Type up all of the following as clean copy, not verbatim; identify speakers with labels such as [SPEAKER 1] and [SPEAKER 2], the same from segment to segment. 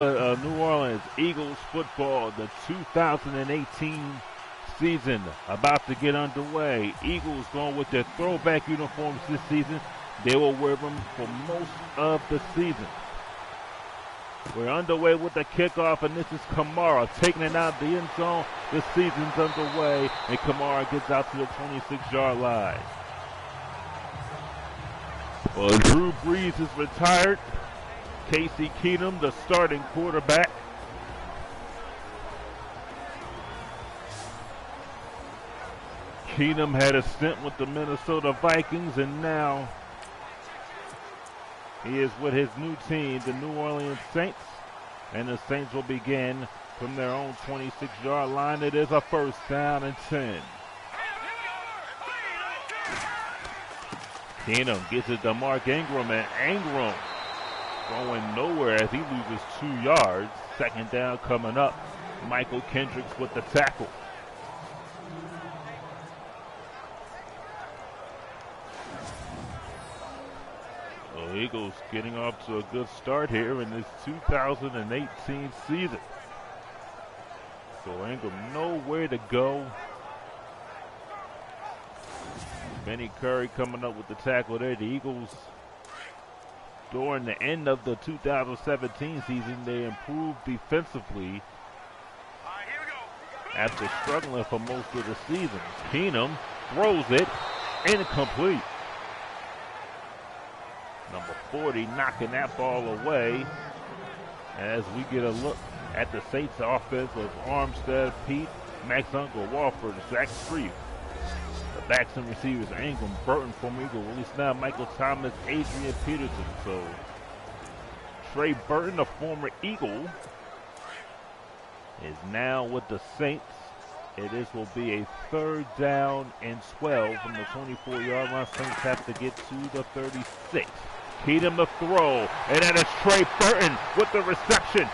[SPEAKER 1] New Orleans Eagles football, the 2018 season about to get underway. Eagles going with their throwback uniforms this season. They will wear them for most of the season. We're underway with the kickoff, and this is Kamara taking it out the end zone. The season's underway, and Kamara gets out to the 26-yard line. Well, Drew Brees is retired. Casey Keenum, the starting quarterback. Keenum had a stint with the Minnesota Vikings, and now he is with his new team, the New Orleans Saints. And the Saints will begin from their own 26-yard line. It is a first down and 10. Keenum gets it to Mark Ingram, and Ingram going nowhere as he loses 2 yards. Second down coming up. Michael Kendricks with the tackle. So Eagles getting off to a good start here in this 2018 season. So Ingram nowhere to go. Benny Curry coming up with the tackle there. The Eagles, during the end of the 2017 season, they improved defensively after struggling for most of the season. Keenum throws it, incomplete. Number 40 knocking that ball away as we get a look at the Saints offense with Armstead, Pete, Max Uncle, Walford, Zach Strief. The backs and receivers, Ingram, Burton, former Eagle, Willie Snell, Michael Thomas, Adrian Peterson. So Trey Burton, the former Eagle, is now with the Saints. This will be a third down and 12 from the 24-yard line. Saints have to get to the 36. Keenum the throw, and that is Trey Burton with the reception.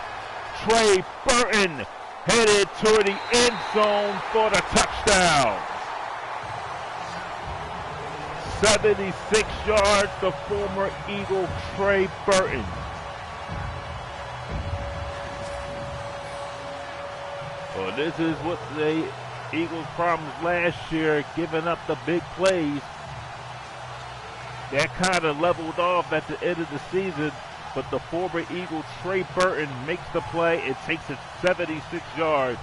[SPEAKER 1] Trey Burton headed toward the end zone for the touchdown. 76 yards, the former Eagle Trey Burton. Well, this is what the Eagles' problems last year, giving up the big plays. That kind of leveled off at the end of the season, but the former Eagle Trey Burton makes the play. It takes it 76 yards,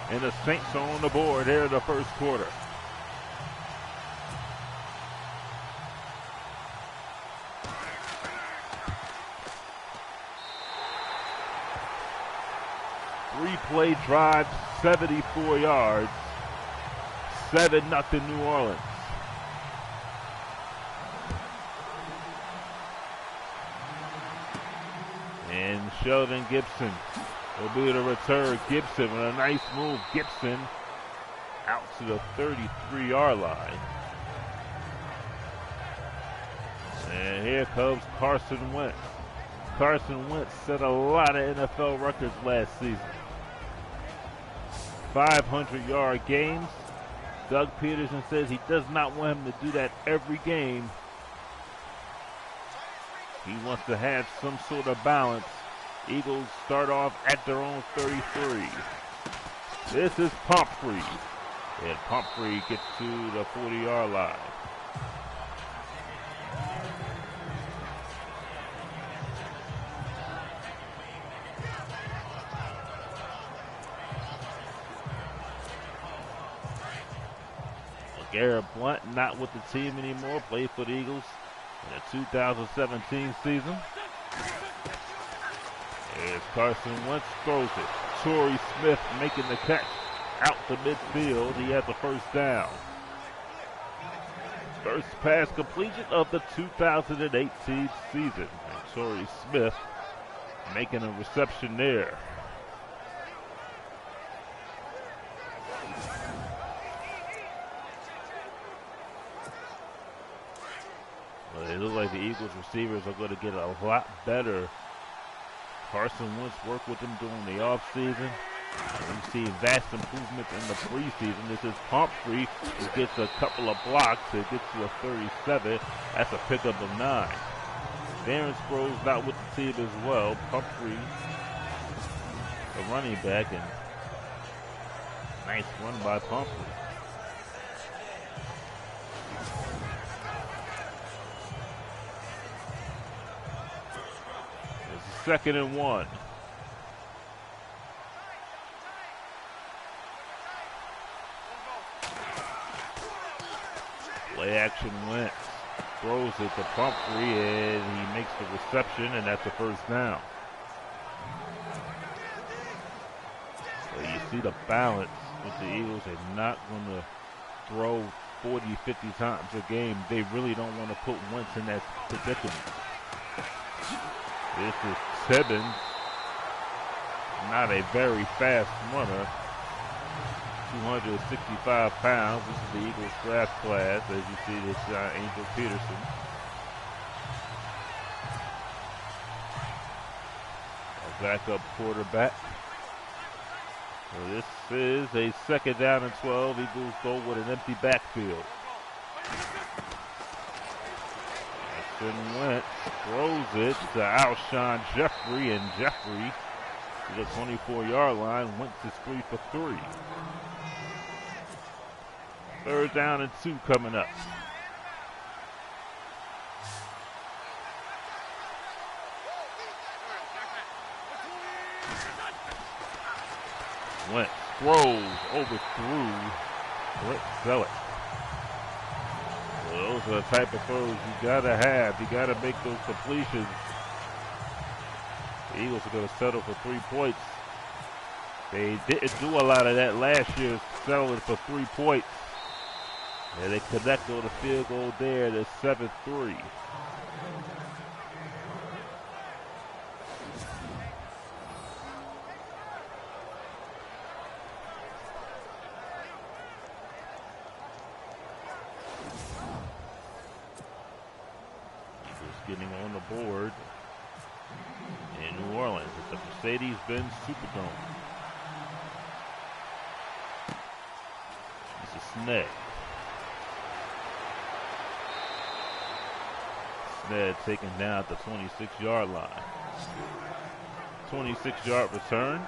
[SPEAKER 1] and the Saints are on the board here in the first quarter. Three-play drive, 74 yards, 7-0 New Orleans. And Sheldon Gibson will be the return. Gibson with a nice move. Gibson out to the 33-yard line. And here comes Carson Wentz. Carson Wentz set a lot of NFL records last season. 500-yard games. Doug Peterson says he does not want him to do that every game. He wants to have some sort of balance. Eagles start off at their own 33. This is Pumphrey. And Pumphrey gets to the 40-yard line. Garrett Blunt not with the team anymore, played for the Eagles in the 2017 season. As Carson Wentz throws it. Torrey Smith making the catch out to midfield. He has the first down. First pass completion of the 2018 season. And Torrey Smith making a reception there. It looks like the Eagles receivers are going to get a lot better. Carson Wentz worked with them during the offseason. We've seen vast improvements in the preseason. This is Pumphrey who gets a couple of blocks. It gets to a 37. That's a pickup of 9. Darren Sproles not with the team as well. Pumphrey the running back, and nice run by Pumphrey. It's 2nd and 1. Play action Wentz. Throws it to Pumphrey, and he makes the reception, and that's a 1st down. So you see the balance with the Eagles. They're not going to throw 40, 50 times a game. They really don't want to put Wentz in that predicament. This is Tibbins, not a very fast runner. 265 pounds. This is the Eagles draft class. As you see, this Angel Peterson. A backup quarterback. So this is a 2nd down and 12. Eagles go with an empty backfield. Carson Wentz throws it to Alshon Jeffrey, and Jeffrey to the 24-yard line. Wentz is 3 for 3. 3rd down and 2 coming up. Wentz throws, overthrew Brett Selleck. So those are the type of throws you gotta have. You gotta make those completions. The Eagles are gonna settle for 3 points. They didn't do a lot of that last year, settling for 3 points. And they connect on the field goal there to 7-3. Eagles getting on the board in New Orleans at the Mercedes-Benz Superdome. This is Sned. Sned taken down at the 26-yard line. 26-yard return.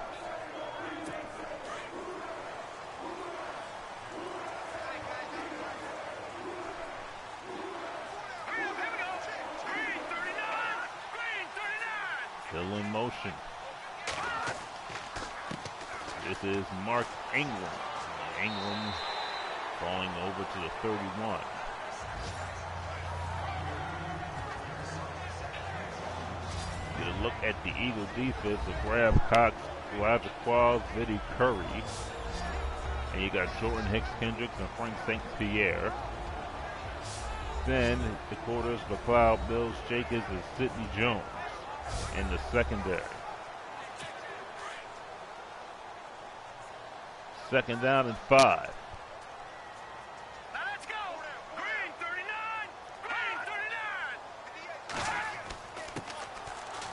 [SPEAKER 1] Still in motion. This is Mark Ingram. Ingram falling over to the 31. Get a look at the Eagle defense of Graham Cox, Elijah Qualls, Vinnie Curry. And you got Jordan Hicks Kendricks and Frank St. Pierre. Then the quarters, McLeod, Mills, Jacobs, and Sidney Jones in the secondary. 2nd down and 5.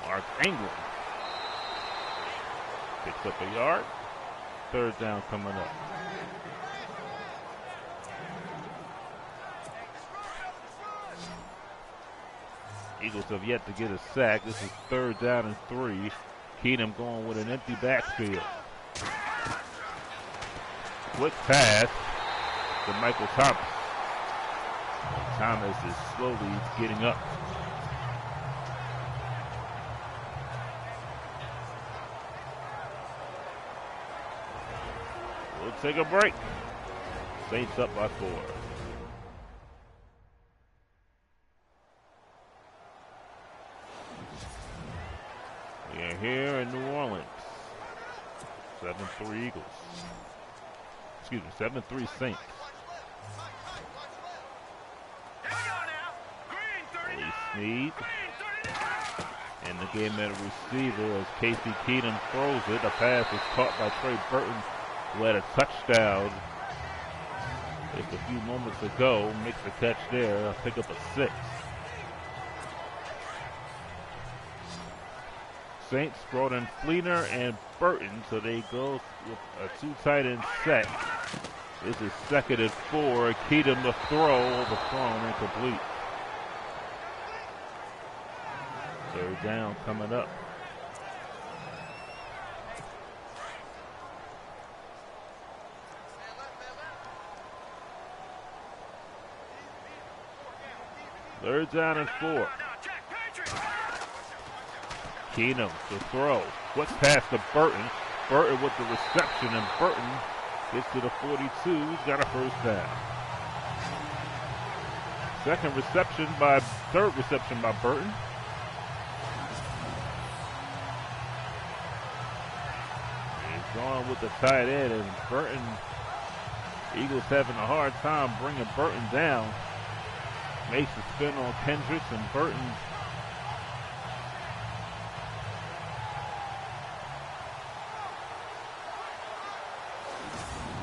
[SPEAKER 1] Mark Ingram picks up a yard. 3rd down coming up. Eagles have yet to get a sack. This is 3rd down and 3. Keenum going with an empty backfield. Quick pass to Michael Thomas. Thomas is slowly getting up. We'll take a break. Saints up by 4. We are here in New Orleans. 7-3 Eagles. Excuse me, 7-3 Saints. Lee Snead in the game at receiver as Casey Keenum throws it. A pass is caught by Trey Burton, who had a touchdown just a few moments ago. Makes the catch there. I'll pick up a 6. Saints brought in Fleener and Burton, so they go with a 2 tight end set. This is 2nd and 4. Keenum the throw, overthrown, incomplete. 3rd down coming up. Third down and 4. Keenum to throw. Quick pass to Burton. Burton with the reception, and Burton gets to the 42. He's got a first down. Third reception by Burton. He's going with the tight end, and Burton, Eagles having a hard time bringing Burton down. Makes the spin on Kendricks, and Burton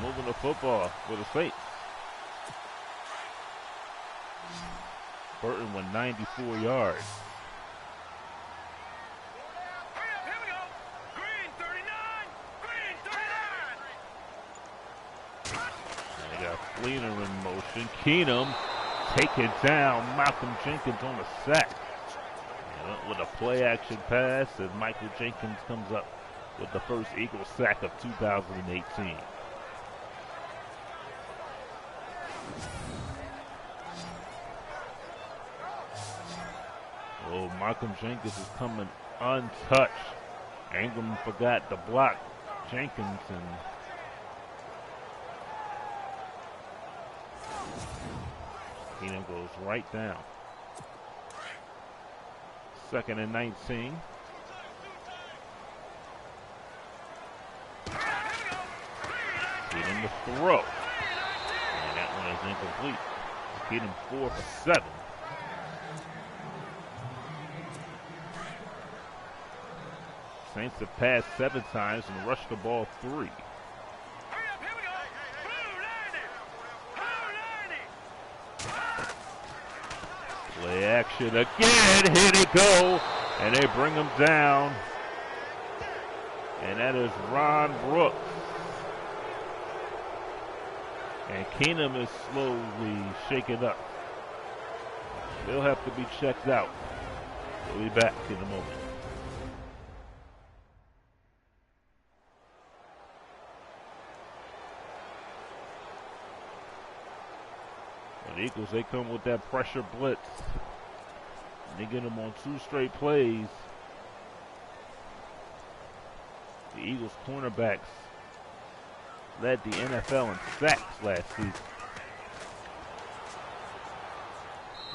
[SPEAKER 1] moving the football for the Saints. Burton with 94 yards. They got Fleener in motion. Keenum take it down. Malcolm Jenkins on the sack. With a play action pass, and Michael Jenkins comes up with the first Eagles sack of 2018. Oh, Malcolm Jenkins is coming untouched. Ingram forgot to block Jenkins, and Keenum goes right down. 2nd and 19. Keenum to throw. And that one is incomplete. Keenum 4 for 7. Saints have passed 7 times and rushed the ball 3. Play action again. Here they go. And they bring him down. And that is Ron Brooks. And Keenum is slowly shaken up. They'll have to be checked out. We'll be back in a moment. The Eagles, they come with that pressure blitz. They get them on 2 straight plays. The Eagles cornerbacks led the NFL in sacks last season.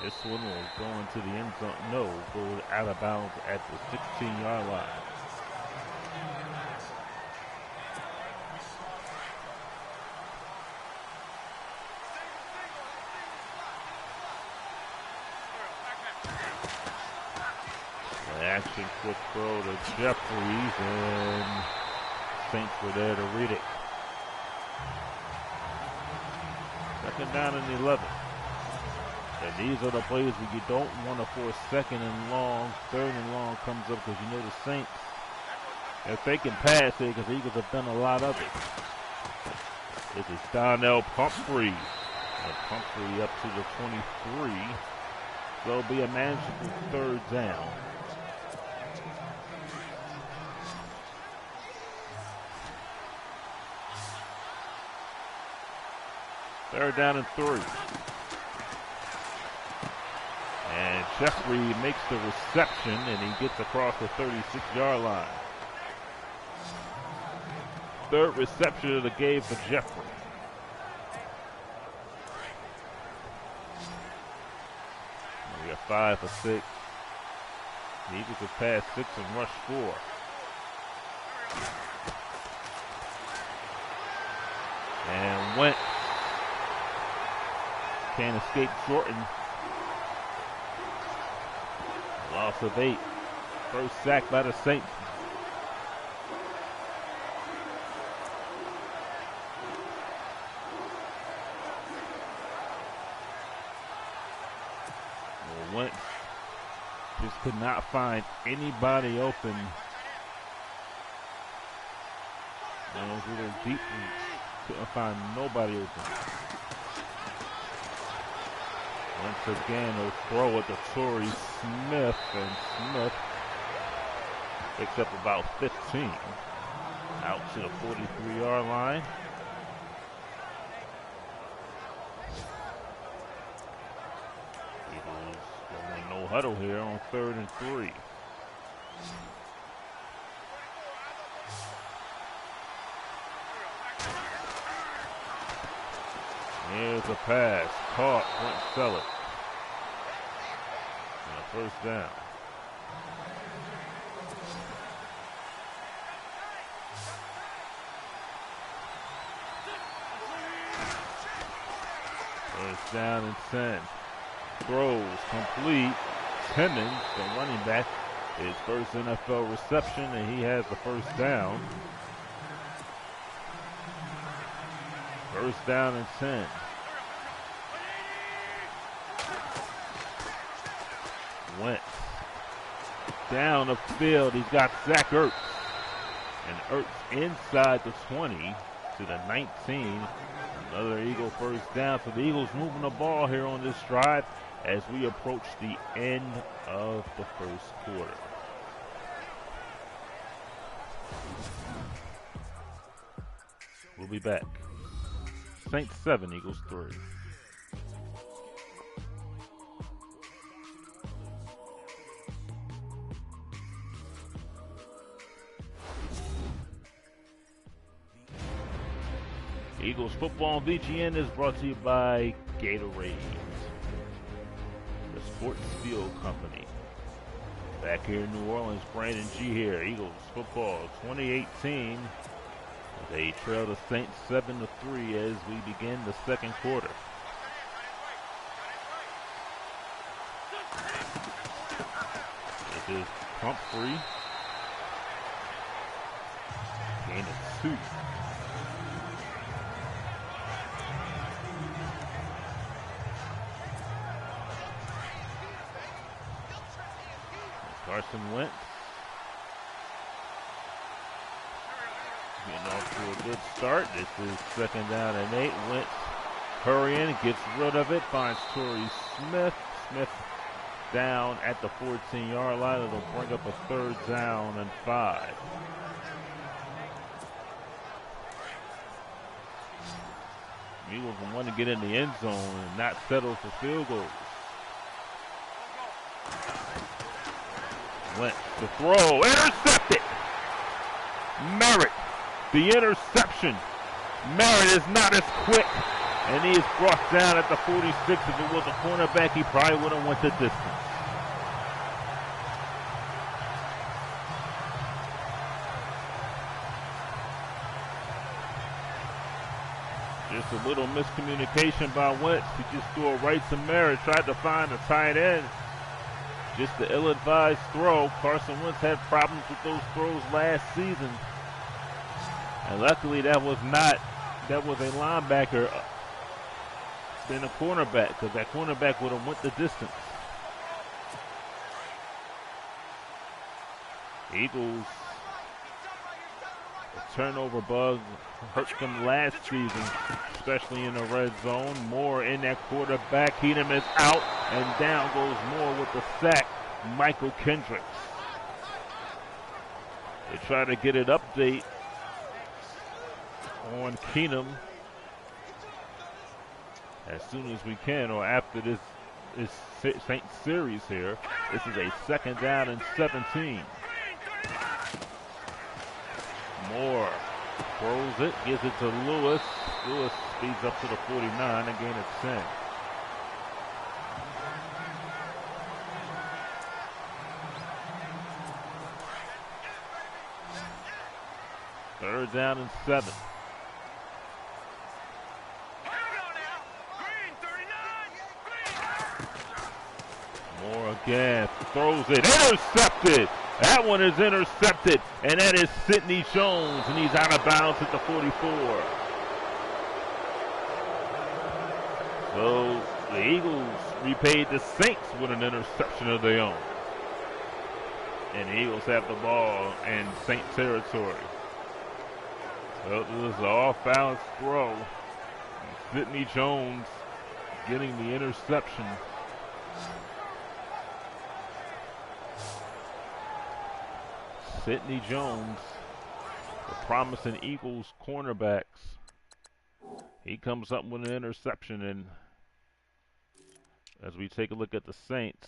[SPEAKER 1] This one will go into the end zone. No, go out of bounds at the 16-yard line. Action quick throw to Jeffries, and Saints were there to read it. 2nd down and 11. And these are the plays where you don't want to force 2nd and long. 3rd and long comes up because you know the Saints, if they can pass it, because the Eagles have done a lot of it. This is Donnell Pumphrey. And Pumphrey up to the 23. So it'll be a manageable 3rd down. Third down and 3. And Jeffrey makes the reception, and he gets across the 36-yard line. 3rd reception of the game for Jeffrey. We got 5 for 6. The Eagles have passed 6 and rushed 4. And Wentz can't escape Jordan. Loss of 8. First sack by the Saints. Wentz just could not find anybody open. And those little deep reads, couldn't find nobody open. Once again, a throw at the Torrey Smith, and Smith picks up about 15. Out to the 43-yard line. Eagles No huddle here on 3rd and 3. Here's a pass. Caught. Went sell it. And a 1st down. First down and 10. Throws complete. Timmons, the running back, his first NFL reception, and he has the 1st down. 1st down and 10. Wentz down the field. He's got Zach Ertz. And Ertz inside the 20 to the 19. Another Eagle 1st down. So the Eagles moving the ball here on this drive as we approach the end of the 1st quarter. We'll be back. Saints 7, Eagles 3. Eagles football on VGN is brought to you by Gatorade, the Sports Fuel Company. Back here in New Orleans, Brandon G here. Eagles football 2018. They trail the Saints 7-3 as we begin the 2nd quarter. This is Humphrey. Gain of 2. Carson Wentz getting off to a good start. This is 2nd down and 8. Wentz hurrying, gets rid of it, finds Torrey Smith. Smith down at the 14-yard line. It'll bring up a 3rd down and 5. Eagles want to get in the end zone and not settle for field goals. Wentz to throw, intercepted. Merritt, the interception. Merritt is not as quick, and he is brought down at the 46. If it was a cornerback, he probably would have went the distance. Just a little miscommunication by Wentz. He just threw it right to Merritt, tried to find a tight end. Just the ill-advised throw. Carson Wentz had problems with those throws last season. And luckily that was a linebacker than a cornerback, because that cornerback would have went the distance. Eagles, a turnover bug hurt them last season, especially in the red zone. Moore in that quarterback. Keenum is out, and down goes Moore with the sack. Michael Kendricks. They try to get an update on Keenum as soon as we can, or after this Saints series here. This is a 2nd down and 17. Moore throws it, gives it to Lewis. Lewis speeds up to the 49, a gain of 10. Third down and 7. Moore again, throws it, intercepted! That one is intercepted, and that is Sidney Jones, and he's out of bounds at the 44. So the Eagles repaid the Saints with an interception of their own. And the Eagles have the ball in Saint territory. So this is an off-balance throw. Sidney Jones getting the interception. Sidney Jones, the promising Eagles cornerbacks. He comes up with an interception, and as we take a look at the Saints,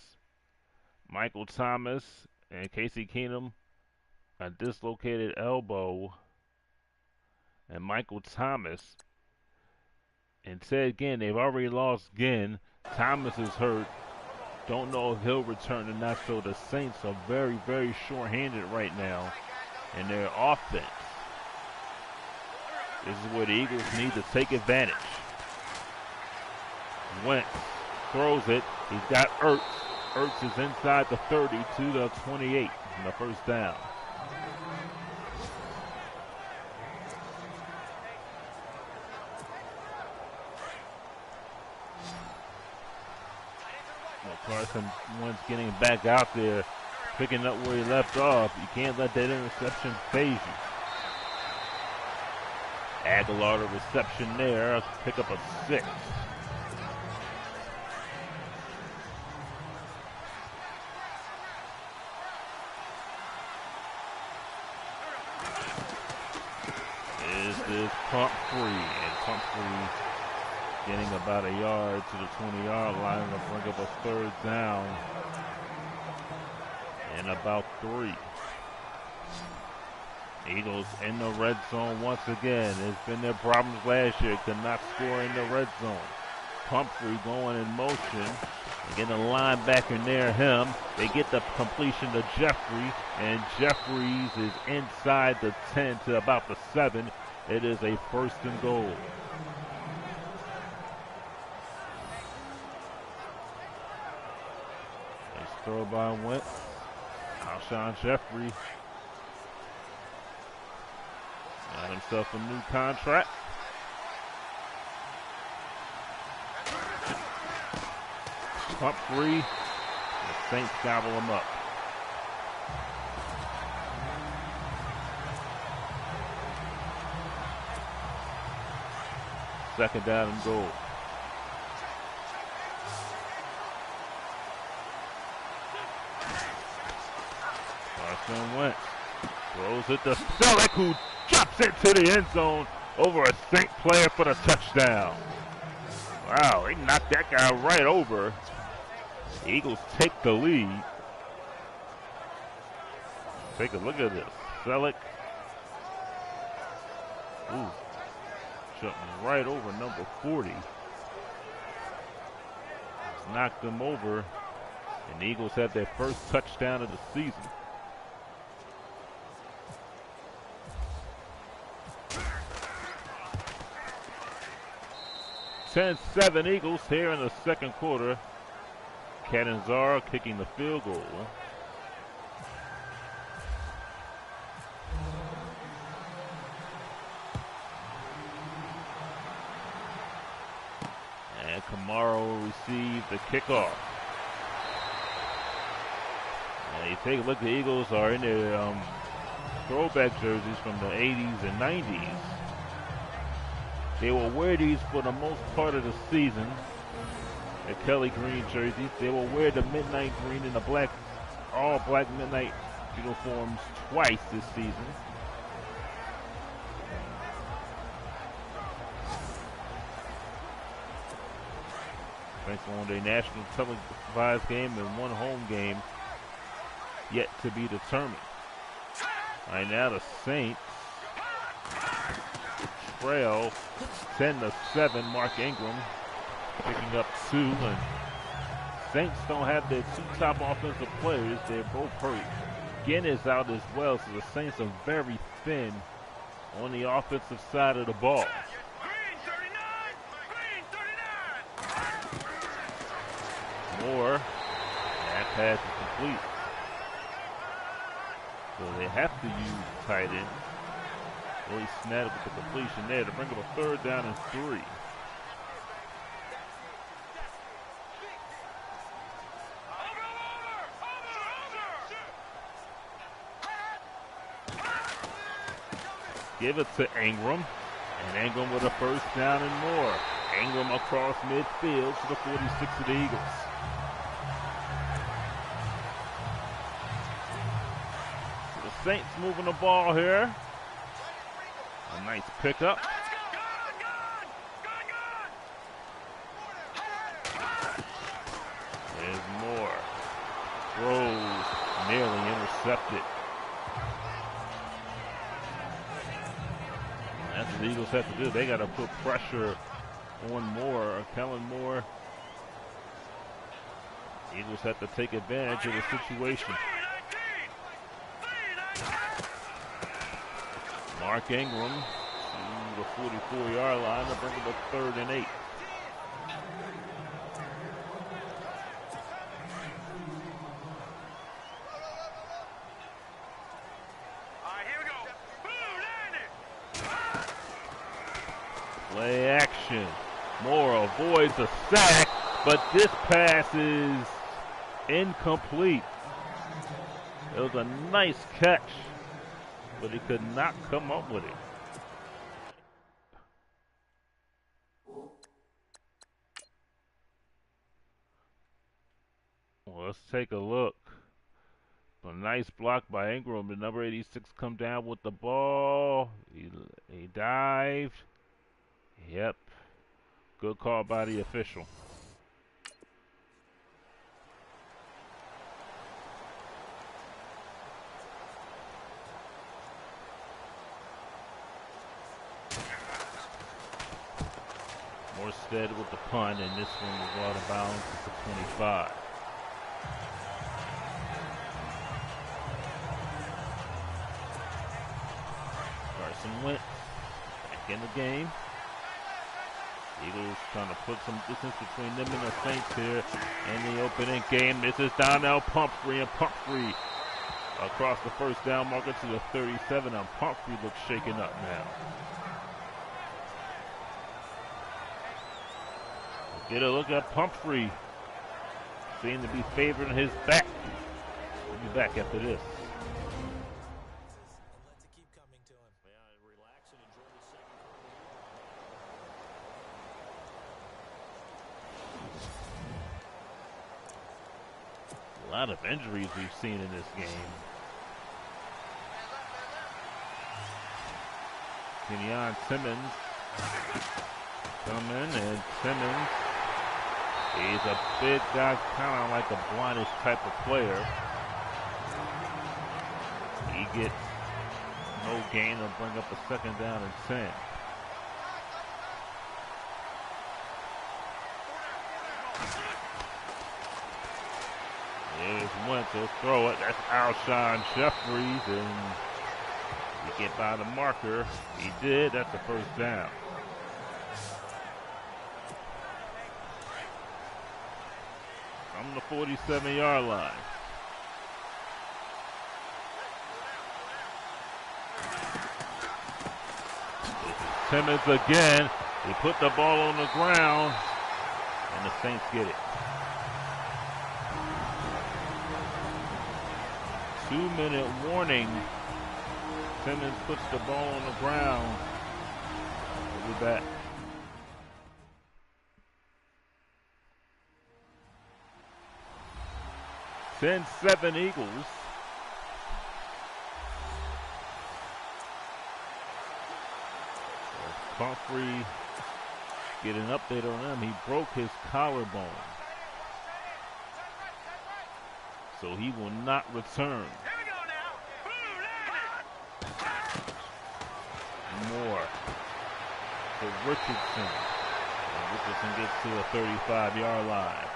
[SPEAKER 1] Michael Thomas and Casey Keenum, a dislocated elbow. And Michael Thomas and Ted Ginn, they've already lost Ginn. Thomas is hurt. Don't know if he'll return or not, so the Saints are very, very short-handed right now in their offense. This is where the Eagles need to take advantage. Wentz throws it. He's got Ertz. Ertz is inside the 30 to the 28 in the first down. Carson Wentz getting back out there, picking up where he left off. You can't let that interception phase you. Aguilar, the reception there, pick up a 6. Is Pumphrey, and Pumphrey getting about a yard to the 20-yard line to bring up a third down and about 3. Eagles in the red zone once again. It's been their problems last year, could not score in the red zone. Pumphrey going in motion, getting a linebacker near him. They get the completion to Jeffrey, and Jeffries is inside the 10 to about the 7. It is a 1st and goal. Nice throw by Wentz. Alshon Jeffrey got himself a new contract. Pumphrey, the Saints gobble him up. Second down and goal. Carson Wentz throws it to Selleck, who drops it to the end zone over a Saint player for the touchdown. Wow, they knocked that guy right over. The Eagles take the lead. Take a look at this. Selleck. Ooh. Jumping right over number 40. Knocked them over. And the Eagles have their first touchdown of the season. (10-7) Eagles here in the second quarter. Catanzaro kicking the field goal. And Kamara will receive the kickoff. And you take a look, the Eagles are in their throwback jerseys from the 80s and 90s. They will wear these for the most part of the season. The Kelly green jerseys. They will wear the midnight green and the black, all black midnight uniforms twice this season. Thanks for one day national televised game and one home game yet to be determined. Right now the Saints trail 10-7. Mark Ingram picking up 2, and Saints don't have their 2 top offensive players. They're both hurt. Ginn is out as well, so the Saints are very thin on the offensive side of the ball. Moore, that pass is complete. So they have to use tight end. Really snapped with the completion there to bring up a 3rd down and 3. Give it to Ingram, and Ingram with a 1st down and more. Ingram across midfield to the 46 of the Eagles. So the Saints moving the ball here. A nice pickup. There's Moore. throws nearly intercepted. That's what the Eagles have to do. They got to put pressure on Moore, Kellen Moore. The Eagles have to take advantage of the situation. Mark Ingram to the 44-yard line to bring up a 3rd and 8. Play action. Moore avoids a sack, but this pass is incomplete. It was a nice catch, but he could not come up with it. Well, let's take a look. A nice block by Ingram. The number 86 come down with the ball. He dived. Yep. Good call by the official. Morstead with the punt, and this one was out of bounds at the 25. Carson Wentz back in the game. Eagles trying to put some distance between them and the Saints here in the opening game. This is Donnell Pumphrey, and Pumphrey across the first down marker to the 37, and Pumphrey looks shaken up now. Get a look at Pumphrey. Seemed to be favoring his back. We'll be back after this. A lot of injuries we've seen in this game. Kenyon Simmons come in, and Simmons, he's a big guy, kind of like a blindish type of player. He gets no gain to bring up a 2nd down and 10. There's Wentz, he'll throw it. That's Alshon Jeffries, and he get by the marker. He did. That's the 1st down. From the 47-yard line. Simmons again. He put the ball on the ground, and the Saints get it. 2-minute warning. Simmons puts the ball on the ground. We'll be back. Ten 7 Eagles. Pumphrey, get an update on him. He broke his collarbone, so he will not return. Moore to Richardson. And Richardson gets to the 35-yard line.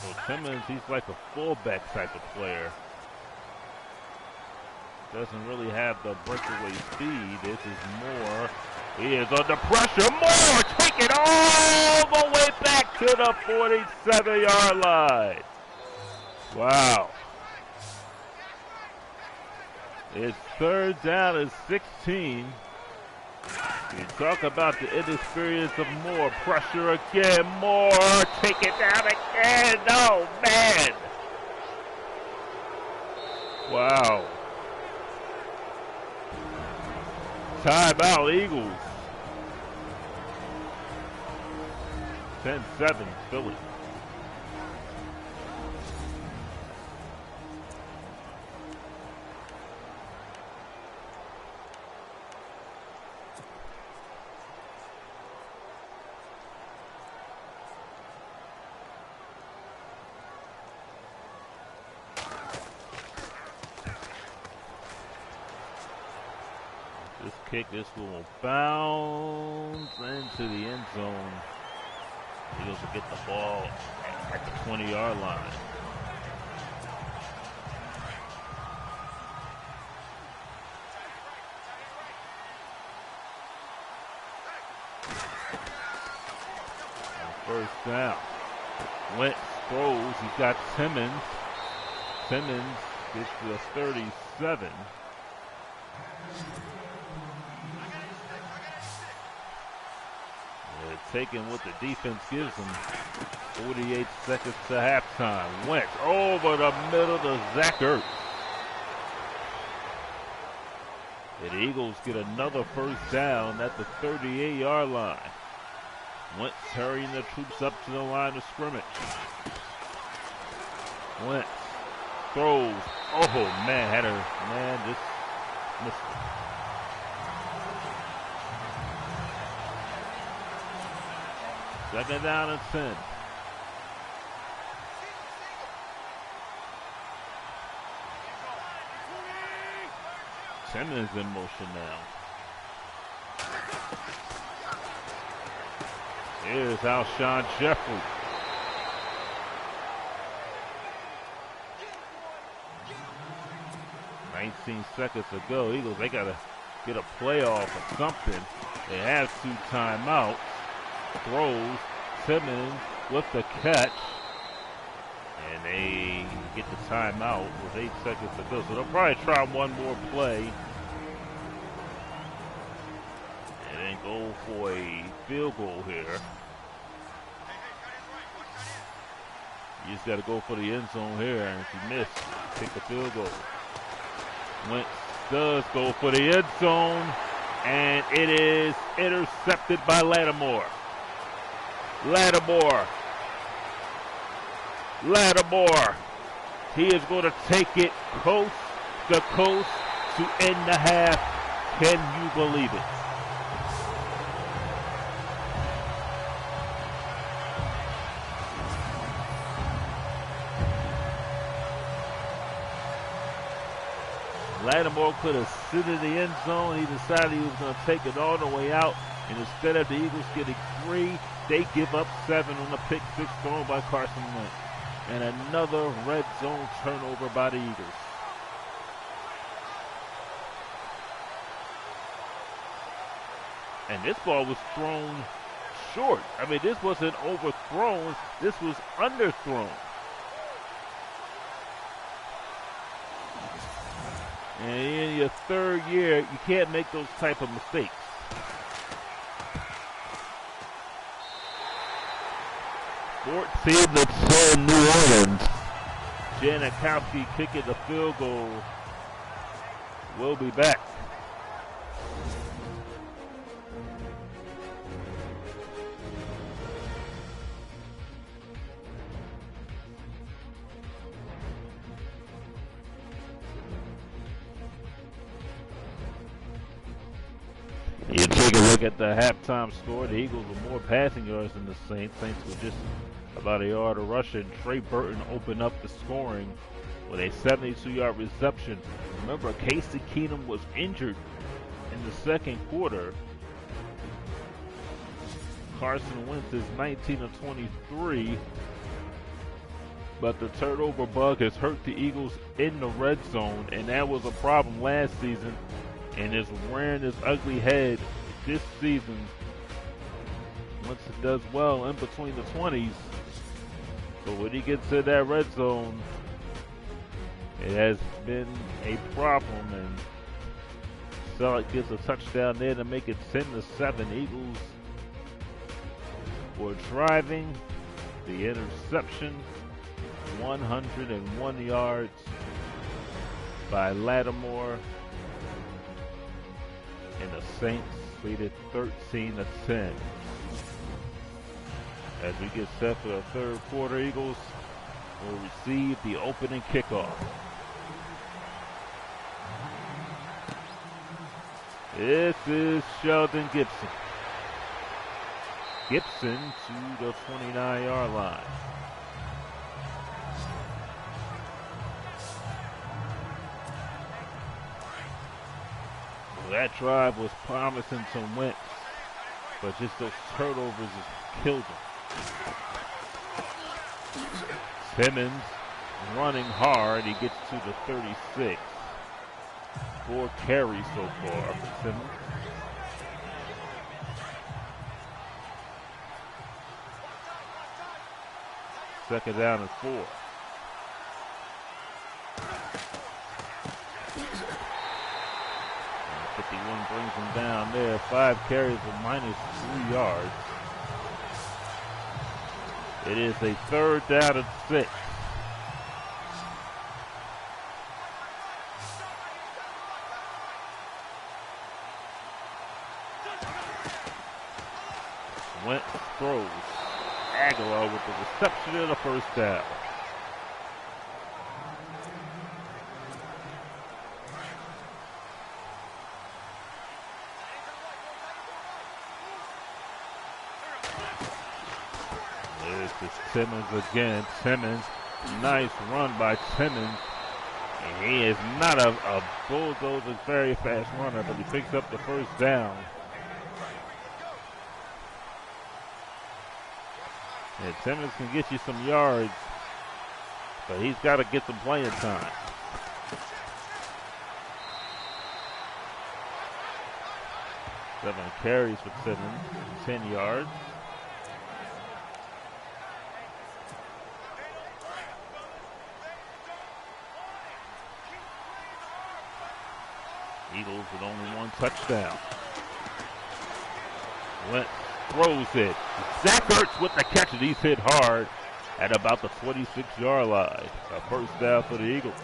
[SPEAKER 1] So Simmons, he's like a fullback type of player. Doesn't really have the breakaway speed. This is Moore. He is under pressure. Moore, take it all the way back to the 47-yard line. Wow. It's 3rd down and 16. You talk about the inexperience of Moore. Pressure again. Moore, take it down again. Oh, man. Wow. Timeout, Eagles. 10-7, Philly. kick. This will bounce into the end zone. Eagles will get the ball at the 20-yard line. First down. Wentz throws. He's got Simmons. Simmons gets to the 37. They're taking what the defense gives them. 48 seconds to halftime. Wentz over the middle to Zach Ertz. The Eagles get another first down at the 38-yard line. Wentz hurrying the troops up to the line of scrimmage. Wentz throws. Oh, man, just missed it. Second down and 10. Simmons in motion now. Here's Alshon Jeffrey. "19 seconds to go. Eagles, they got to get a playoff or something. They have 2 timeouts. Throws. Simmons with the catch. And they get the timeout with 8 seconds to go. So they'll probably try one more play. And then go for a field goal here. You just got to go for the end zone here, and if you miss, take the field goal. Wentz does go for the end zone, and it is intercepted by Lattimore. Lattimore. He is going to take it coast to coast to end the half. Can you believe it? Lattimore could have sit in the end zone. He decided he was going to take it all the way out. And instead of the Eagles getting 3, they give up 7 on the pick 6 thrown by Carson Wentz. And another red zone turnover by the Eagles. And this ball was thrown short. I mean, this wasn't overthrown. This was underthrown. And in your 3rd year, you can't make those type of mistakes. (14-10) New Orleans. Janikowski kicking the field goal. We'll be back. You take a look at the halftime score. The Eagles were more passing yards than the Saints. Saints were just about a yard of rushing. Trey Burton opened up the scoring with a 72-yard reception. Remember, Casey Keenum was injured in the second quarter. Carson Wentz is 19 of 23. But the turnover bug has hurt the Eagles in the red zone, and that was a problem last season. And it's rearing its ugly head this season. Once it does well in between the 20s. But when he gets in that red zone, it has been a problem. And Selleck gets a touchdown there to make it 10-7. Eagles were driving. The interception, 101 yards by Lattimore. And the Saints lead it 13-10. As we get set for the third quarter, Eagles will receive the opening kickoff. This is Sheldon Gibson. Gibson to the 29-yard line. That drive was promising to Wentz, but just those turnovers just killed him. Simmons running hard. He gets to the 36. 4 carries so far for Simmons. Second down and 4. And 51 brings him down there. 5 carries for minus 3 yards. It is a third down and 6. Wentz throws. Aguilar with the reception and a first down. This is Simmons again. Simmons, nice run by Simmons. And he is not a bulldozer, very fast runner, but he picks up the first down. And Simmons can get you some yards, but he's got to get some playing time. Seven carries for Simmons, 10 yards. Eagles with only 1 touchdown. Wentz throws it. Zach Ertz with the catch, and he's hit hard at about the 26-yard line. A first down for the Eagles.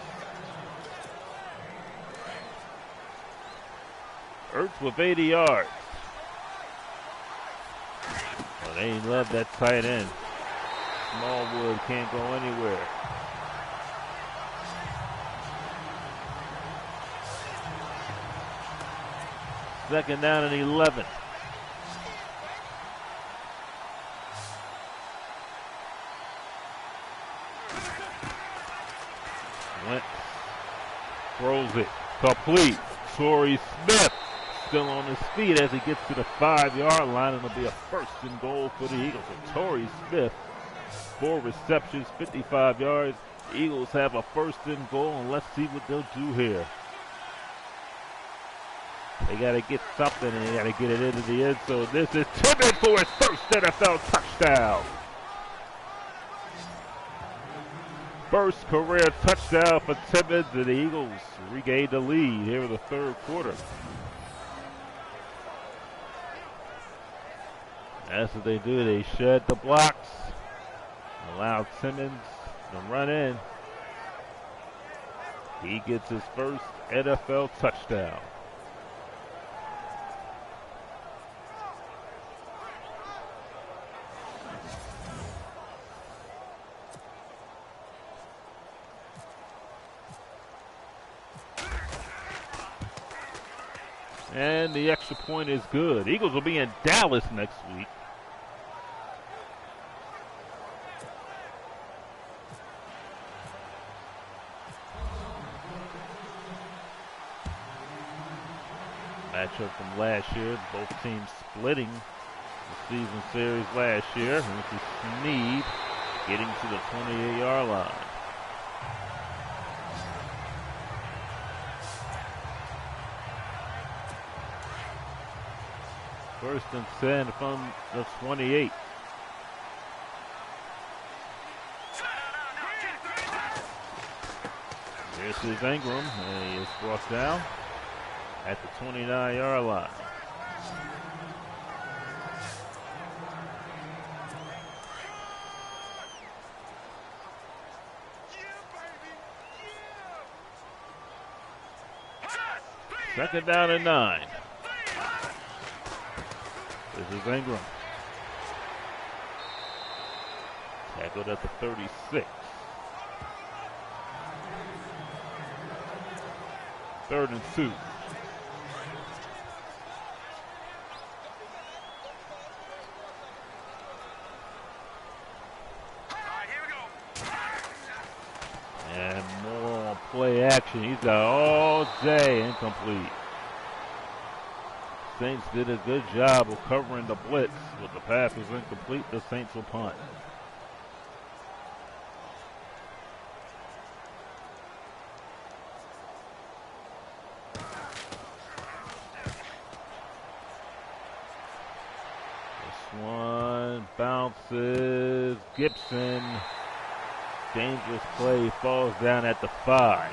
[SPEAKER 1] Ertz with 80 yards. Well, they love that tight end. Smallwood can't go anywhere. Second down and 11. Wentz throws it complete. Torrey Smith still on his feet as he gets to the 5-yard line, and it'll be a first and goal for the Eagles. So Torrey Smith, 4 receptions, 55 yards. The Eagles have a first and goal, and let's see what they'll do here. They got to get something, and they got to get it into the end zone. This is Timmons for his first NFL touchdown. First career touchdown for Timmons, and the Eagles regained the lead here in the third quarter. That's what they do. They shed the blocks, allow Timmons to run in. He gets his first NFL touchdown. And the extra point is good. Eagles will be in Dallas next week. Matchup from last year. Both teams splitting the season series last year. And this is Snead getting to the 28-yard line. First and 10 from the 28. This is Ingram, and he is brought down at the 29-yard line. Second down and 9. This is Ingram. Tackled at the 36. Third and 2. And more on play action. He's got all day incomplete. Saints did a good job of covering the blitz, but the pass was incomplete. The Saints will punt. This one bounces. Gibson. Dangerous play, falls down at the 5.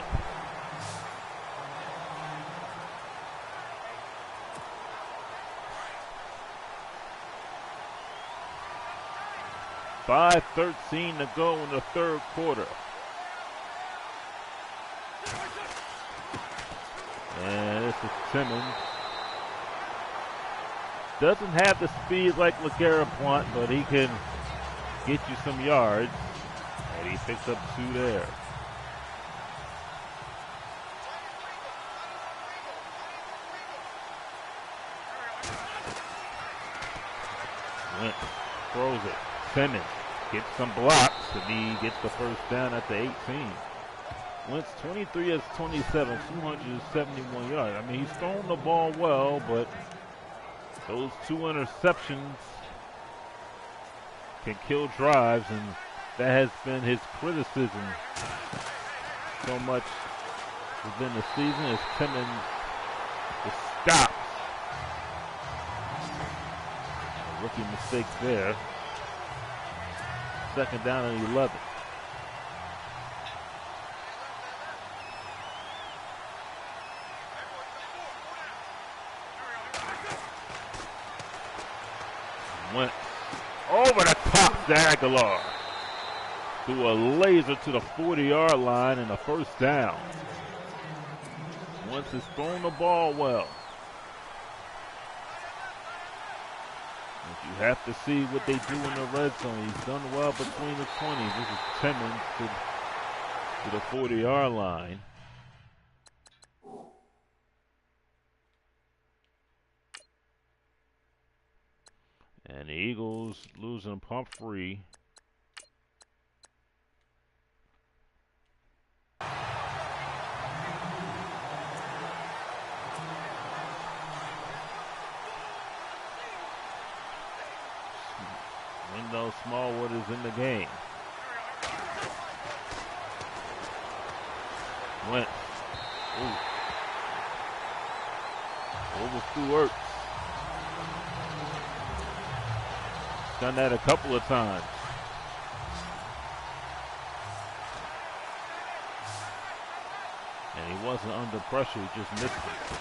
[SPEAKER 1] .5:13 to go in the third quarter. And this is Simmons. Doesn't have the speed like LeGarrette Blount, but he can get you some yards. And he picks up 2 there. Wentz throws it. Simmons gets some blocks, and he gets the first down at the 18. Wentz 23 as 27, 271 yards. I mean, he's thrown the ball well, but those 2 interceptions can kill drives, and that has been his criticism so much within the season is Simmons the stops. Rookie mistake there. Second down and 11. Went over the top to Aguilar. Threw a laser to the 40-yard line and a first down. Wentz has thrown the ball well. You have to see what they do in the red zone. He's done well between the 20s. This is Simmons to the 40-yard line. And the Eagles losing Pumphrey. Wendell Smallwood is in the game. Wentz. Over Stewart. Done that a couple of times. And he wasn't under pressure, he just missed it.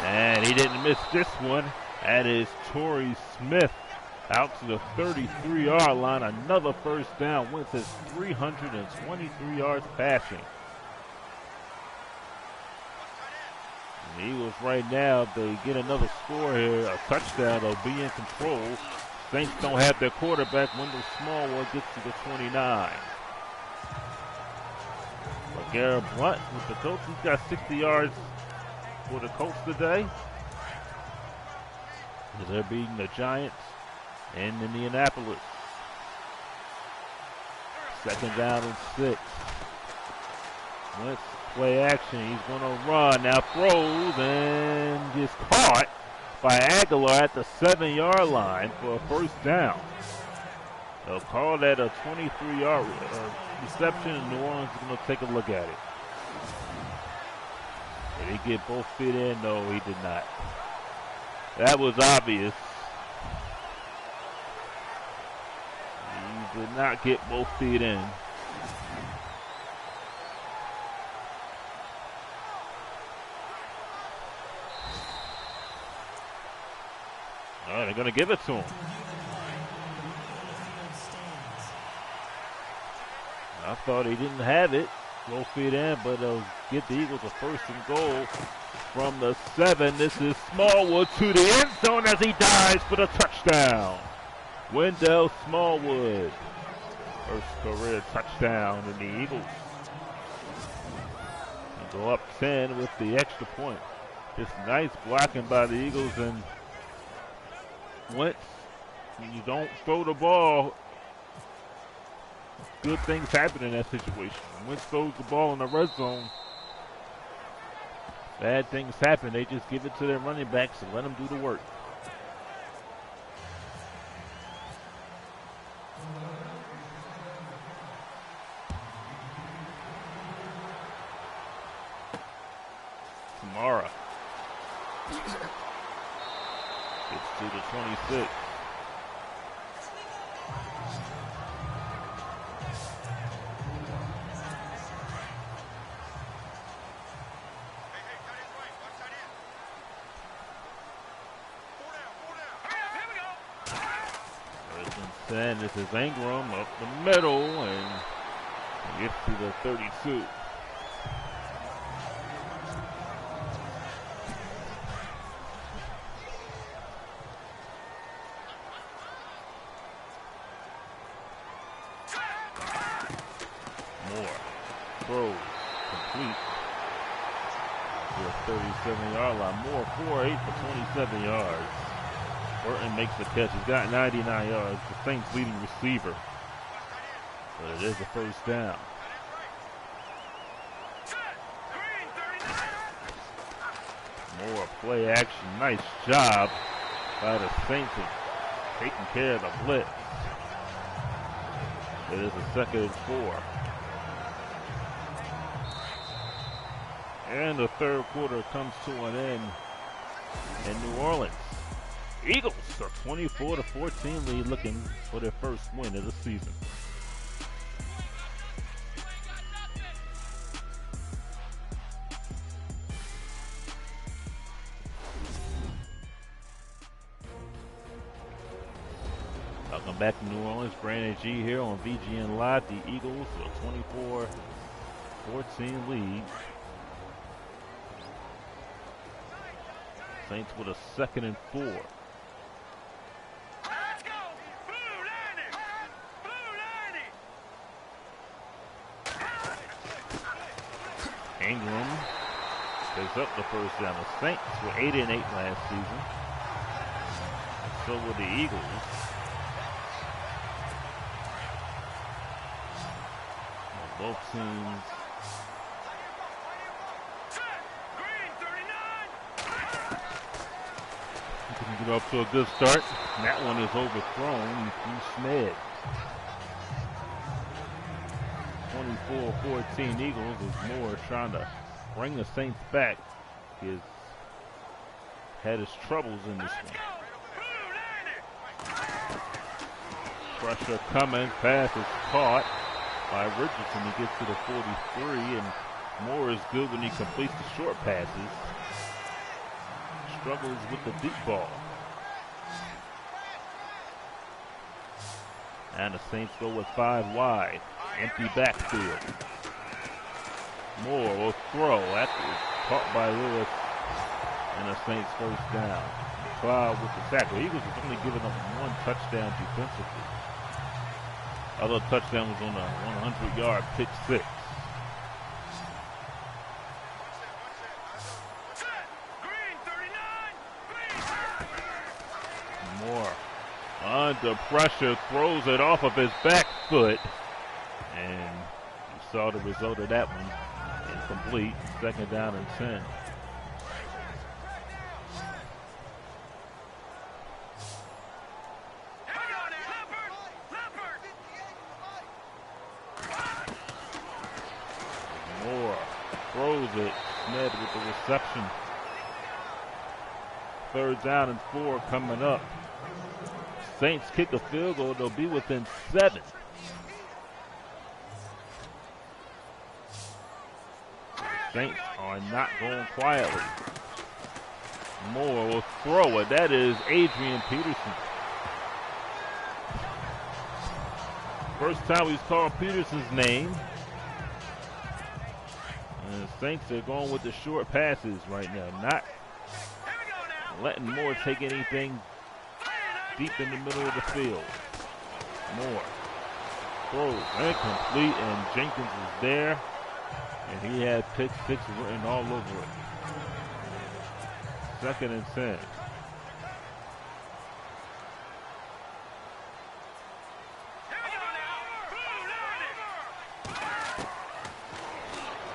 [SPEAKER 1] And he didn't miss this one. That is Torrey Smith out to the 33-yard line. Another first down. Wentz has 323 yards passing. And the Eagles right now, if they get another score here, a touchdown, they'll be in control. Saints don't have their quarterback. Wendell Smallwood gets to the 29. LeGarrette Blount with the Colts. He's got 60 yards for the Colts today. As they're beating the Giants in Indianapolis. Second down and 6. Wentz play action. He's going to run. Now throws and gets caught by Aguilar at the 7-yard line for a first down. They'll call that a 23-yard reception, and New Orleans is going to take a look at it. Did he get both feet in? No, he did not. That was obvious. He did not get both feet in. Oh, they're going to give it to him. I thought he didn't have it. Both feet in, but they'll get the Eagles a first and goal from the 7. This is Smallwood to the end zone as he dives for the touchdown. Wendell Smallwood. First career touchdown in the Eagles. They go up 10 with the extra point. Just nice blocking by the Eagles, and Wentz, when you don't throw the ball, good things happen in that situation. Wentz throws the ball in the red zone, Bad things happen. They just give it to their running backs and let them do the work. Tamara gets to the 26. And this is Ingram up the middle and gets to the 32. Moore throws complete to the 37-yard line. Moore 4-8 for 27 yards. Burton makes the catch. He's got 99 yards. The Saints leading receiver. But it is a first down. More play action. Nice job by the Saints of taking care of the blitz. It is a 2nd and 4. And the third quarter comes to an end in New Orleans. Eagles a 24-14 lead, looking for their first win of the season. Welcome back to New Orleans. Brandon G here on VGN Live. The Eagles a 24-14 lead. Saints with a 2nd and 4. Ingram picks up the first down. The Saints were 8-8 last season. So were the Eagles. Both teams can get off to a good start. And that one is overthrown through Smed. 24-14 Eagles is Moore trying to bring the Saints back. He's had his troubles in this one. Pressure coming, pass is caught by Richardson. He gets to the 43, and Moore is good when he completes the short passes. Struggles with the deep ball. And the Saints go with 5 wide. Empty backfield. Moore will throw. That is caught by Lewis. And the Saints first down. Cloud with the sack. The Eagles have only given up 1 touchdown defensively. Other touchdown was on a 100-yard pick six. Moore under pressure, throws it off of his back foot. And you saw the result of that one. Incomplete. 2nd down and 10. Moore throws it. Smed with the reception. 3rd down and 4 coming up. Saints kick a field goal. They'll be within 7. Saints are not going quietly. Moore will throw it. That is Adrian Peterson. First time we've called Peterson's name. And the Saints are going with the short passes right now. Not letting Moore take anything deep in the middle of the field. Moore throws incomplete, and Jenkins is there. And he had pick 6 written all over it. 2nd and 10.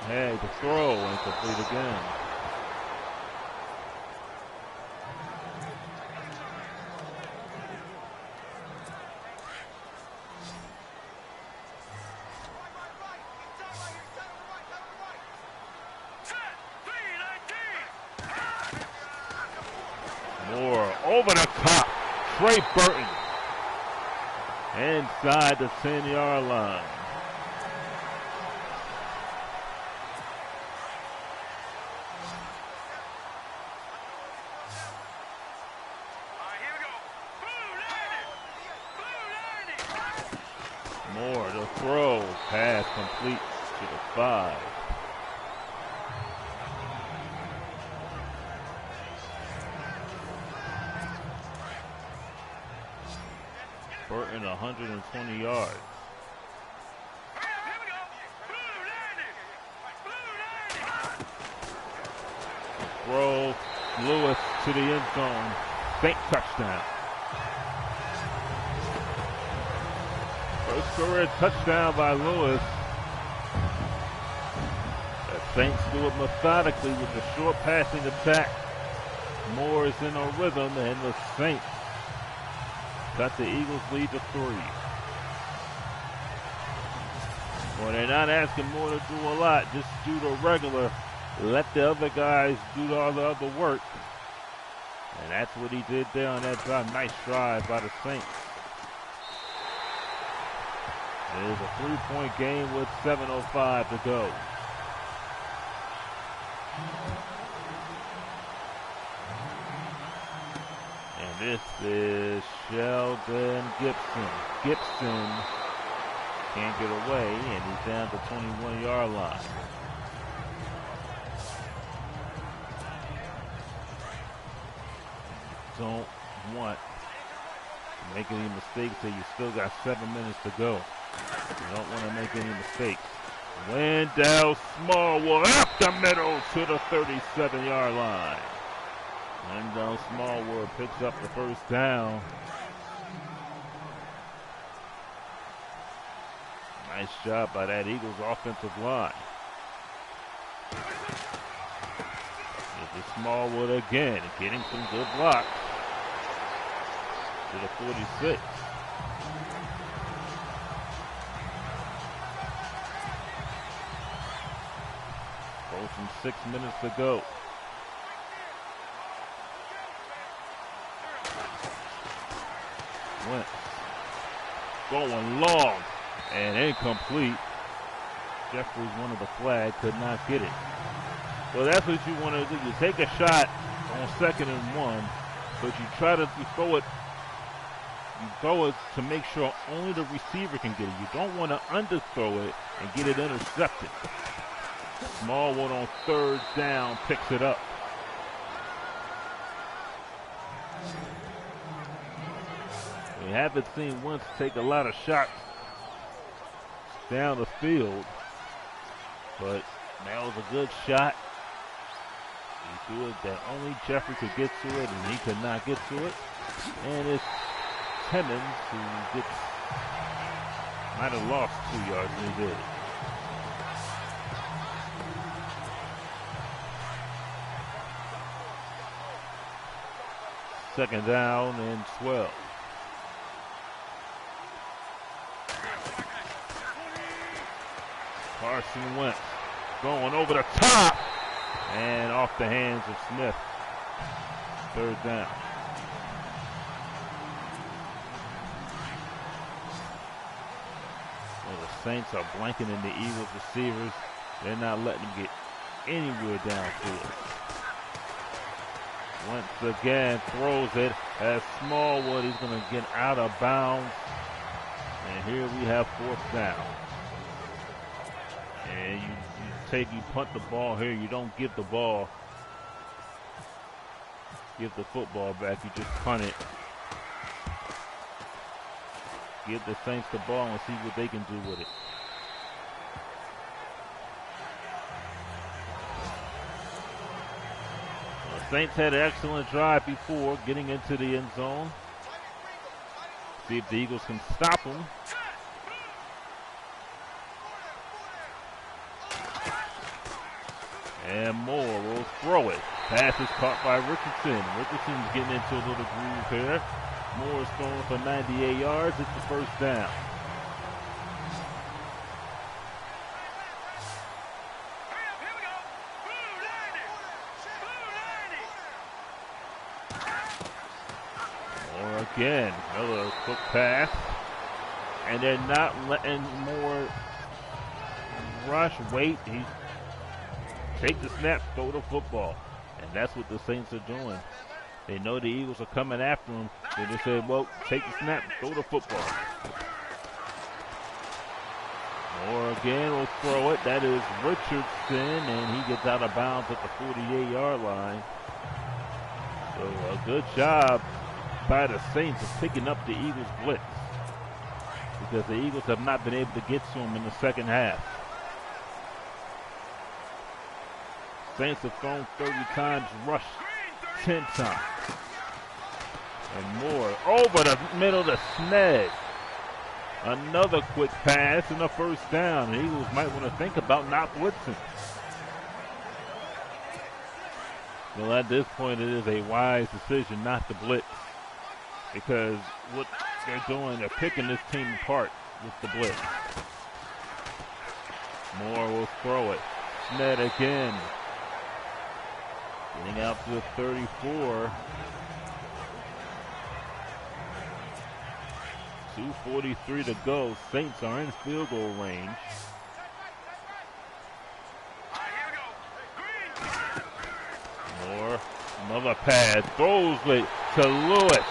[SPEAKER 1] Hey, the throw incomplete again. over the top. Trey Burton inside the 10-yard line. Moore, the throw, pass complete to the 5. Burton 120 yards. Throw, Lewis to the end zone. Saint touchdown. First career touchdown by Lewis. The Saints do it methodically with the short passing attack. Moore is in a rhythm, and the Saints cut the Eagles' lead to 3. Well, they're not asking Moore to do a lot. Just do the regular. Let the other guys do all the other work. And that's what he did there on that drive. Nice drive by the Saints. It is a 3-point game with 7:05 to go. And this is Sheldon Gibson. Gibson can't get away, and he's down to 21-yard line. Don't want to make any mistakes here. You still got 7 minutes to go. You don't want to make any mistakes. Wendell Smallwood up the middle to the 37-yard line. Wendell Smallwood picks up the first down. Nice job by that Eagles offensive line. This is Smallwood again, getting some good blocks to the 46. From 6 minutes to go. Wentz going long and incomplete. Jeffries wanted the flag, could not get it. Well, that's what you want to do. You take a shot on 2nd and 1, but you try to throw it. You throw it to make sure only the receiver can get it. You don't want to underthrow it and get it intercepted. Smallwood on 3rd down picks it up. We haven't seen Wentz take a lot of shots down the field, but that was a good shot. He threw it that only Jeffrey could get to it, and he could not get to it. And it's Timmons who might have lost 2 yards when he did. Second down and 12. Carson Wentz going over the top and off the hands of Smith. 3rd down. Well, the Saints are blanketing the Eagles receivers. They're not letting them get anywhere downfield. Wentz again throws it as Smallwood. He's going to get out of bounds. And here we have 4th down. And you punt the ball here. You don't give the ball. Give the football back. You just punt it. Give the Saints the ball and see what they can do with it. Saints had an excellent drive before getting into the end zone. See if the Eagles can stop them. And Moore will throw it. Pass is caught by Richardson. Richardson's getting into a little groove here. Moore is throwing for 98 yards. It's the 1st down. again. Another quick pass. And they're not letting Moore rush, wait. He take the snap, throw the football. And that's what the Saints are doing. They know the Eagles are coming after them. So they say, well, take the snap, throw the football. Moore again will throw it. That is Richardson, and he gets out of bounds at the 48-yard line. So a good job by the Saints of picking up the Eagles' blitz, because the Eagles have not been able to get to him in the second half. Saints have thrown 30 times, rushed 10 times. And Moore over the middle to Sned. Another quick pass and a first down. The Eagles might want to think about not blitzing. Well, at this point, it is a wise decision not to blitz, because what they're doing, they're picking this team apart with the blitz. Moore will throw it. Sned again. Getting out to the 34. 2:43 to go. Saints are in field goal range. Moore, another pass, throws it to Lewis.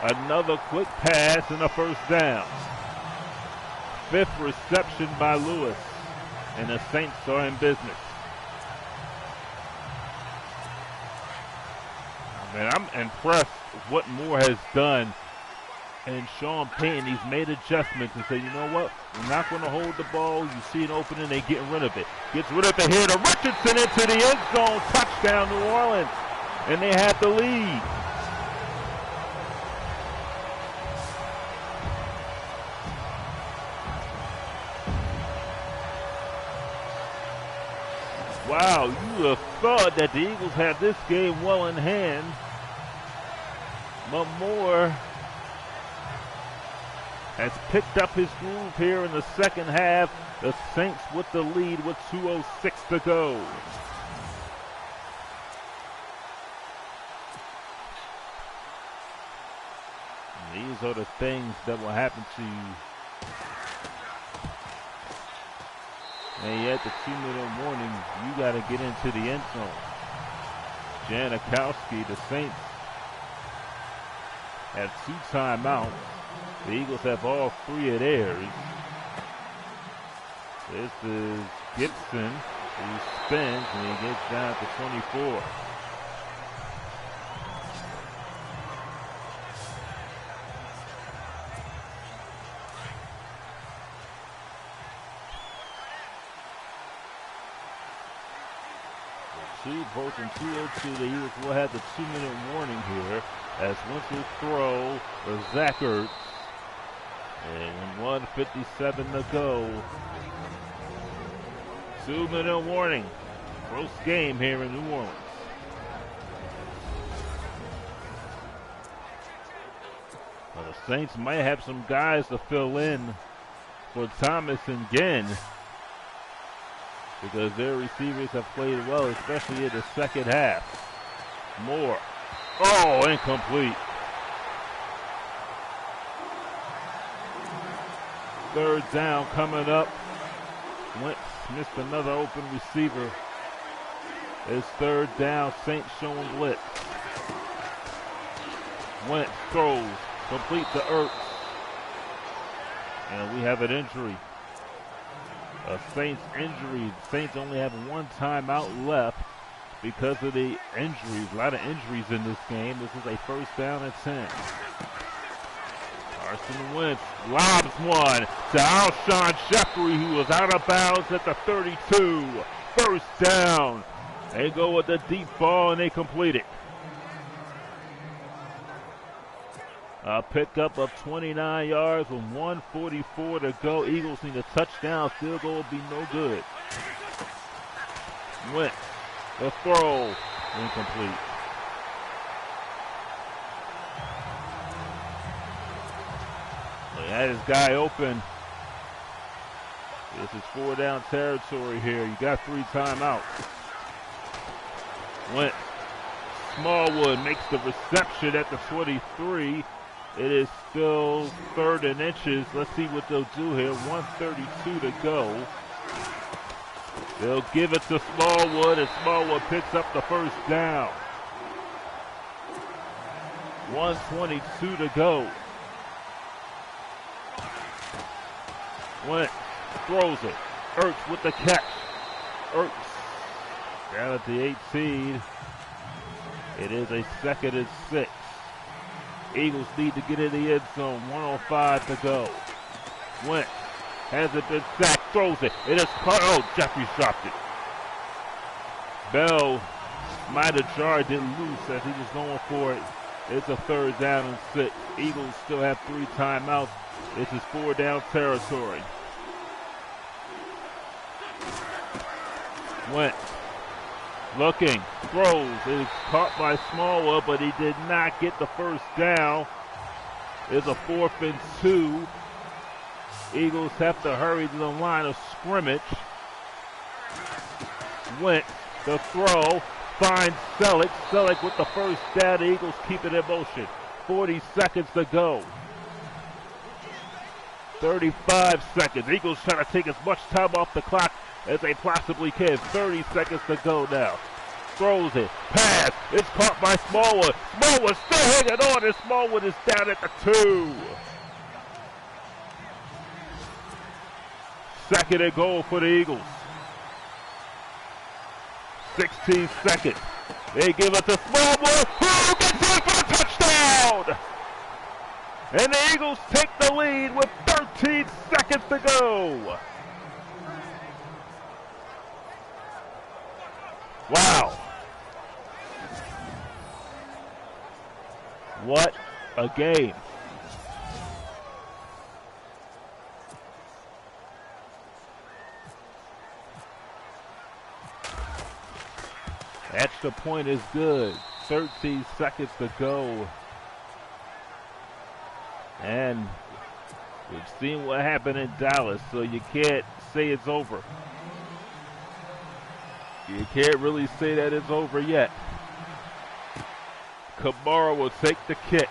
[SPEAKER 1] Another quick pass and a first down. Fifth reception by Lewis, and the Saints are in business. Man, I'm impressed with what Moore has done. And Sean Payton, he's made adjustments and said, you know what? We're not going to hold the ball. You see an opening, they're getting rid of it. Gets rid of it here to Richardson into the end zone. Touchdown, New Orleans. And they have the lead. Wow, you would have thought that the Eagles had this game well in hand. But Moore has picked up his groove here in the second half. The Saints with the lead with 2:06 to go. And these are the things that will happen to you. And yet, the 2-minute warning, you got to get into the end zone. Janikowski, the Saints have 2 timeouts. The Eagles have all 3 of theirs. This is Gibson, who spins, and he gets down to 24. Both in 2:02, the Eagles will have the 2-minute warning here as Wentz will throw for Zach Ertz. And 1:57 to go. 2-minute warning. Close game here in New Orleans. Well, the Saints might have some guys to fill in for Thomas and Ginn, because their receivers have played well, especially in the second half. Moore. Oh, incomplete. Third down coming up. Wentz missed another open receiver. It's third down, Saints showing blitz. Wentz throws, complete to Ertz. And we have an injury. A Saints injury. The Saints only have 1 timeout left because of the injuries. A lot of injuries in this game. This is a first down and 10. Carson Wentz lobs one to Alshon Jeffrey, who was out of bounds at the 32. First down. They go with the deep ball and they complete it. A pickup of 29 yards with 1:44 to go. Eagles need a touchdown. Field goal will be no good. Wentz, the throw, incomplete. He had his guy open. This is 4-down territory here. You got 3 timeouts. Wentz Smallwood makes the reception at the 23. It is still 3rd and inches. Let's see what they'll do here. 1:32 to go. They'll give it to Smallwood, and Smallwood picks up the first down. 1:22 to go. Wentz throws it. Ertz with the catch. Ertz down at the 18. It is a 2nd and 6. Eagles need to get in the end zone. 1:05 to go. Wentz hasn't been sacked. Throws it. It is caught. Oh, Jeffries dropped it. Bell might have jarred it loose as he was going for it. It's a 3rd down and 6. Eagles still have 3 timeouts. This is 4 down territory. Wentz looking, throws. It is caught by Smallwood, but he did not get the first down. It's a 4th and 2. Eagles have to hurry to the line of scrimmage. Wentz, the throw, finds Selleck. Selleck with the first down. The Eagles keep it in motion. 40 seconds to go. 35 seconds. Eagles trying to take as much time off the clock as they possibly can. 30 seconds to go now. Throws it. Pass. It's caught by Smallwood. Smallwood still hanging on, and Smallwood is down at the 2. 2nd and goal for the Eagles. 16 seconds. They give it to Smallwood, who gets in for the touchdown! And the Eagles take the lead with 13 seconds to go. Wow. What a game. Extra point is good. 13 seconds to go. And we've seen what happened in Dallas, so you can't say it's over. You can't really say that it's over yet. Kamara will take the kick.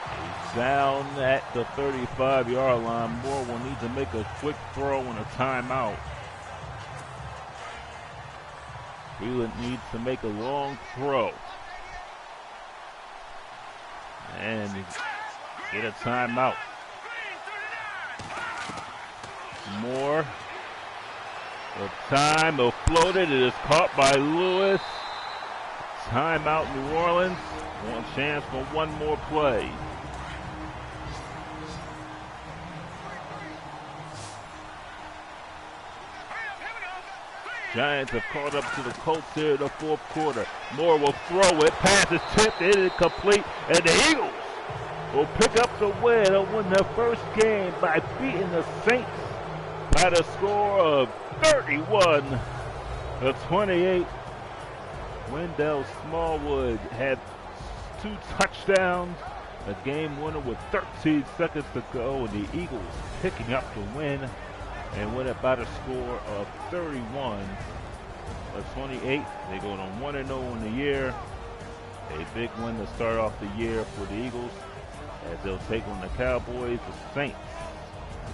[SPEAKER 1] He's down at the 35-yard line. Moore will need to make a quick throw and a timeout. Wheelan needs to make a long throw. And get a timeout. Moore. The time will float it. It is caught by Lewis. Timeout New Orleans. One chance for one more play. Giants have caught up to the Colts here in the 4th quarter. Moore will throw it. Pass is tipped. It is complete. And the Eagles will pick up the win. They'll win their first game by beating the Saints by the score of 31-28. Wendell Smallwood had 2 touchdowns, a game winner with 13 seconds to go, and the Eagles picking up the win and win it by the score of 31-28. They go to 1-0 in the year. A big win to start off the year for the Eagles as they'll take on the Cowboys. The Saints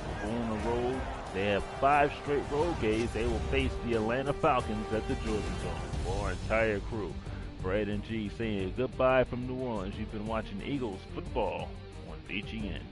[SPEAKER 1] will go on the road. They have 5 straight road games. They will face the Atlanta Falcons at the Georgia Dome. For our entire crew, Brad and G saying goodbye from New Orleans. You've been watching Eagles football on BGN.